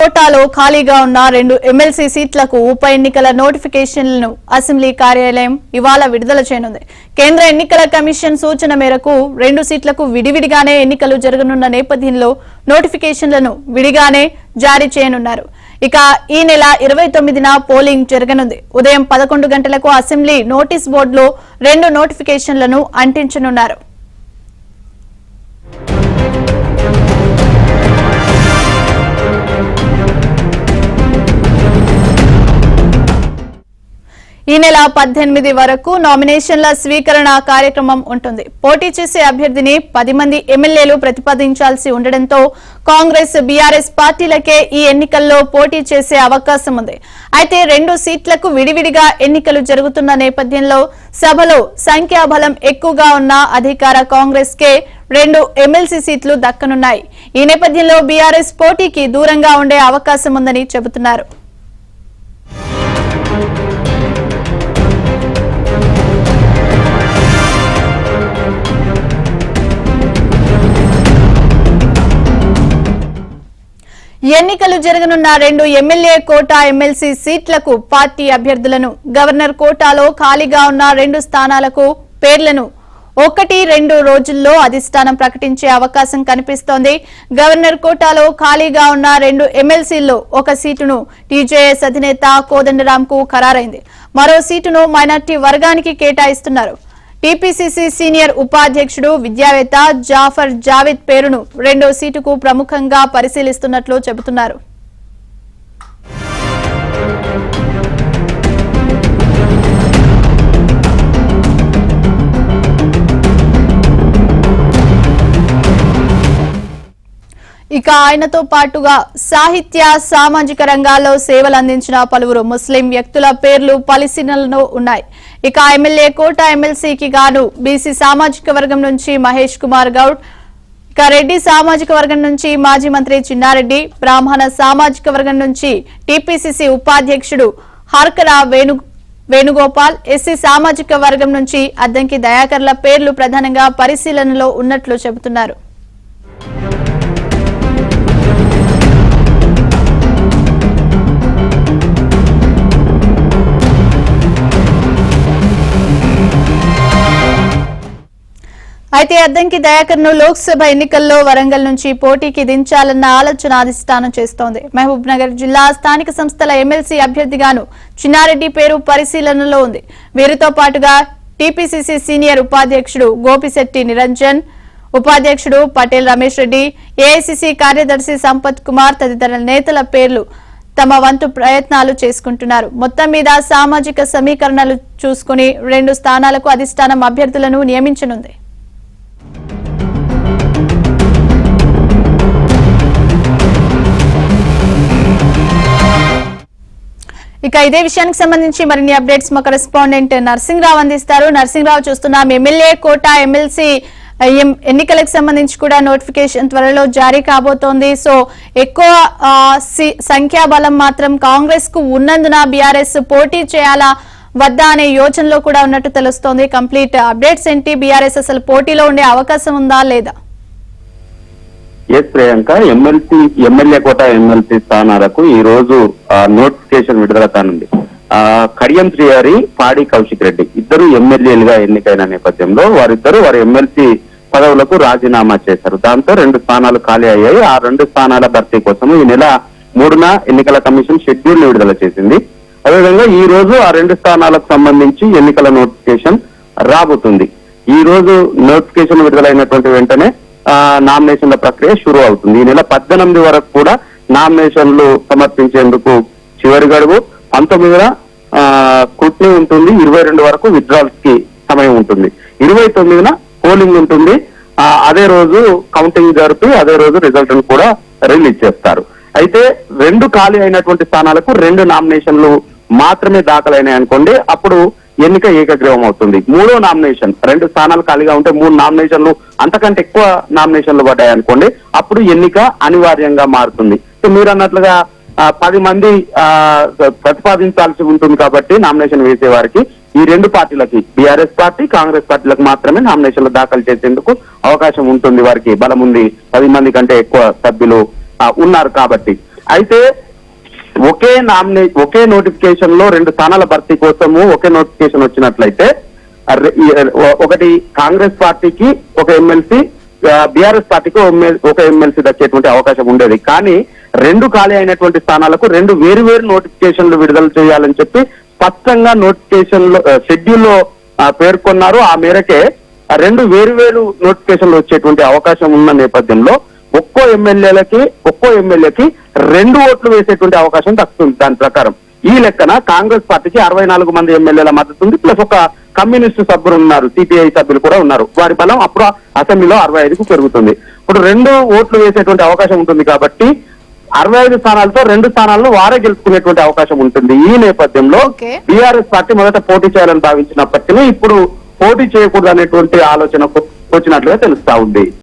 కోటాలో ఖాళీగా ఉన్న 2 ఎమ్మెల్సీ సీట్లకు ఉప ఎన్నికల నోటిఫికేషన్లను అసెంబ్లీ కార్యాలయం ఇవాళ విడుదల చేయనుంది. కేంద్ర ఎన్నికల కమిషన్ సూచన మేరకు 2 సీట్లకు విడివిడిగానే ఎన్నికలు జరగనున్న నేపథ్యంలో నోటిఫికేషన్లను విడిగానే జారీ చేయనున్నారు. ఇక ఈ నెల 29న పోలింగ్ జరగనుంది. ఉదయం 11 గంటలకు అసెంబ్లీ నోటీస్ బోర్డులో 2 నోటిఫికేషన్లను అంటించనున్నారు. ఈ నెల 18 వరకు నామినేషన్ల స్వీకరణ కార్యక్రమం ఉంటుంది. పోటీ చేసే అభ్యర్థిని 10 మంది ఎమ్మెల్యేలు ప్రతిపాదించాల్సి ఉండడంతో కాంగ్రెస్, బీఆర్ఎస్ పార్టీలకే ఈ ఎన్నికల్లో పోటీ చేసే అవకాశం ఉంది. అయితే 2 సీట్లకు విడివిడిగా ఎన్నికలు జరుగుతున్న నేపథ్యంలో సభలో సంఖ్యాబలం ఎక్కువగా ఉన్న అధికార కాంగ్రెస్ కే 2 ఎమ్మెల్సీ సీట్లు దక్కనున్నాయి. ఈ నేపథ్యంలో బీఆర్ఎస్ పోటీకి దూరంగా ఉండే అవకాశం ఉందని చెబుతున్నారు. ఎన్నికలు జరగనున్న 2 ఎమ్మెల్యే కోటా ఎమ్మెల్సీ సీట్లకు పార్టీ అభ్యర్థులను, గవర్నర్ కోటాలో ఖాళీగా ఉన్న 2 స్థానాలకు పేర్లను 1-2 రోజుల్లో అధిష్టానం ప్రకటించే అవకాశం కనిపిస్తోంది. గవర్నర్ కోటాలో ఖాళీగా ఉన్న 2 ఎమ్మెల్సీల్లో ఒక సీటును టీజేఎస్ అధినేత కోదండరాంకు ఖరారైంది. మరో సీటును మైనార్టీ వర్గానికి కేటాయిస్తున్నారు. టీపీసీసీ సీనియర్ ఉపాధ్యక్షుడు విద్యావేత్త జాఫర్ జావేద్ పేరును 2వ సీటుకు ప్రముఖంగా పరిశీలిస్తున్నట్లు చెబుతున్నారు. ఇక ఆయనతో పాటుగా సాహిత్య, సామాజిక రంగాల్లో సేవలు అందించిన పలువురు ముస్లిం వ్యక్తుల పేర్లు పరిశీలనలో ఉన్నాయి. ఇక ఎమ్మెల్యే కోటా ఎమ్మెల్సీకి గాను బీసీ సామాజిక వర్గం నుంచి మహేష్ కుమార్ గౌడ్, ఇక రెడ్డి సామాజిక వర్గం నుంచి మాజీ మంత్రి చిన్నారెడ్డి, బ్రాహ్మణ సామాజిక వర్గం నుంచి టీపీసీసీ ఉపాధ్యక్షుడు హర్కరా వేణుగోపాల్, ఎస్సీ సామాజిక వర్గం నుంచి అద్దంకి దయాకర్ల పేర్లు ప్రధానంగా పరిశీలనలో ఉన్నట్లు చెబుతున్నారు. అయితే అద్దంకి దయాకర్ ను లోక్సభ ఎన్నికల్లో వరంగల్ నుంచి పోటీకి దించాలన్న ఆలోచన అధిష్టానం చేస్తోంది. మహబూబ్ నగర్ జిల్లా స్థానిక సంస్థల ఎమ్మెల్సీ అభ్యర్థిగాను చిన్నారెడ్డి పేరు పరిశీలనలో ఉంది. వీరితో పాటుగా టీపీసీసీ సీనియర్ ఉపాధ్యక్షుడు గోపిశెట్టి నిరంజన్, ఉపాధ్యక్షుడు పటేల్ రమేష్ రెడ్డి, ఏఐసీసీ కార్యదర్శి సంపత్ కుమార్ తదితర నేతల పేర్లు తమ వంతు ప్రయత్నాలు చేసుకుంటున్నారు. మొత్తం మీద సామాజిక సమీకరణలు చూసుకుని 2 స్థానాలకు అధిష్టానం అభ్యర్థులను నియమించనుంది. ఇక ఇదే విషయానికి సంబంధించి మరిన్ని అప్డేట్స్ మా కరెస్పాండెంట్ నర్సింగ్రావు అందిస్తారు. నర్సింగ్రావు, చూస్తున్నాం ఎమ్మెల్యే కోటా ఎమ్మెల్సీ ఎన్నికలకు సంబంధించి కూడా నోటిఫికేషన్ త్వరలో జారీ కాబోతోంది. సో ఎక్కువ సంఖ్యాబలం మాత్రం కాంగ్రెస్ కు ఉన్నందున బీఆర్ఎస్ పోటీ చేయాలా వద్దా అనే యోచనలో కూడా ఉన్నట్టు తెలుస్తోంది. కంప్లీట్ అప్డేట్స్ ఏంటి? బీఆర్ఎస్ అసలు పోటీలో ఉండే అవకాశం ఉందా లేదా? Yes Priyanka, MLA quota MLC స్థానాలకు ఈ రోజు నోటిఫికేషన్ విడుదల కానుంది. కడియం శ్రీహరి, పాడి కౌశిక్ రెడ్డి ఇద్దరు ఎమ్మెల్యేలుగా ఎన్నికైన నేపథ్యంలో వారి ఎమ్మెల్సీ పదవులకు రాజీనామా చేశారు. దాంతో 2 స్థానాలు ఖాళీ అయ్యాయి. ఆ 2 స్థానాల భర్తీ కోసం ఈ నెల 3న ఎన్నికల కమిషన్ షెడ్యూల్ విడుదల చేసింది. అదేవిధంగా ఈ రోజు ఆ 2 స్థానాలకు సంబంధించి ఎన్నికల నోటిఫికేషన్ రాబోతుంది. ఈ రోజు నోటిఫికేషన్ విడుదలైనటువంటి వెంటనే నామినేషన్ల ప్రక్రియ షురూ అవుతుంది. ఈ నెల 18 వరకు కూడా నామినేషన్లు సమర్పించేందుకు చివరి గడువు. 19న స్క్రూటినీ ఉంటుంది. 22 వరకు విత్డ్రాల్స్ కి సమయం ఉంటుంది. 29న పోలింగ్ ఉంటుంది. అదే రోజు కౌంటింగ్ జరిపి అదే రోజు రిజల్ట్ కూడా రిలీజ్ చేస్తారు. అయితే 2 ఖాళీ అయినటువంటి స్థానాలకు 2 నామినేషన్లు మాత్రమే దాఖలైనాయి అనుకోండి, అప్పుడు ఎన్నిక ఏకగ్రీవం అవుతుంది. 3వ నామినేషన్, 2 స్థానాలు ఖాళీగా ఉంటే 3 నామినేషన్లు అంతకంటే ఎక్కువ నామినేషన్లు పడ్డాయి అనుకోండి, అప్పుడు ఎన్నిక అనివార్యంగా మారుతుంది. సో మీరు అన్నట్లుగా 10 మంది ప్రతిపాదించాల్సి ఉంటుంది కాబట్టి నామినేషన్ వేసే వారికి ఈ 2 పార్టీలకి, బీఆర్ఎస్ పార్టీ, కాంగ్రెస్ పార్టీలకు మాత్రమే నామినేషన్లు దాఖలు చేసేందుకు అవకాశం ఉంటుంది. వారికి బలం ఉంది, 10 మంది కంటే ఎక్కువ సభ్యులు ఉన్నారు కాబట్టి. అయితే ఒకే నోటిఫికేషన్ లో 2 స్థానాల భర్తీ కోసము ఒకే నోటిఫికేషన్ వచ్చినట్లయితే ఒకటి కాంగ్రెస్ పార్టీకి ఒక ఎమ్మెల్సీ, బీఆర్ఎస్ పార్టీకి ఒక ఎమ్మెల్సీ దక్కేటువంటి అవకాశం ఉండేది. కానీ 2 ఖాళీ అయినటువంటి స్థానాలకు 2 వేరు నోటిఫికేషన్లు విడుదల చేయాలని చెప్పి స్పష్టంగా నోటిఫికేషన్ లో షెడ్యూల్లో పేర్కొన్నారు. ఆ మేరకే 2 వేరు నోటిఫికేషన్లు వచ్చేటువంటి అవకాశం ఉన్న నేపథ్యంలో ఒక్కో ఎమ్మెల్యేకి 2 ఓట్లు వేసేటువంటి అవకాశం దక్కుతుంది. దాని ప్రకారం ఈ లెక్కన కాంగ్రెస్ పార్టీకి 64 మంది ఎమ్మెల్యేల మద్దతు ఉంది, ప్లస్ ఒక కమ్యూనిస్టు సభ్యులు ఉన్నారు, సిపిఐ సభ్యులు కూడా ఉన్నారు. వారి బలం అప్పుడు అసెంబ్లీలో 65కు పెరుగుతుంది. ఇప్పుడు 2 ఓట్లు వేసేటువంటి అవకాశం ఉంటుంది కాబట్టి 65 స్థానాలతో 2 స్థానాలను వారే గెలుచుకునేటువంటి అవకాశం ఉంటుంది. ఈ నేపథ్యంలో బీఆర్ఎస్ పార్టీ మొదట పోటీ చేయాలని భావించినప్పటికీ ఇప్పుడు పోటీ చేయకూడదు అనేటువంటి ఆలోచన వచ్చినట్లుగా తెలుస్తా ఉంది.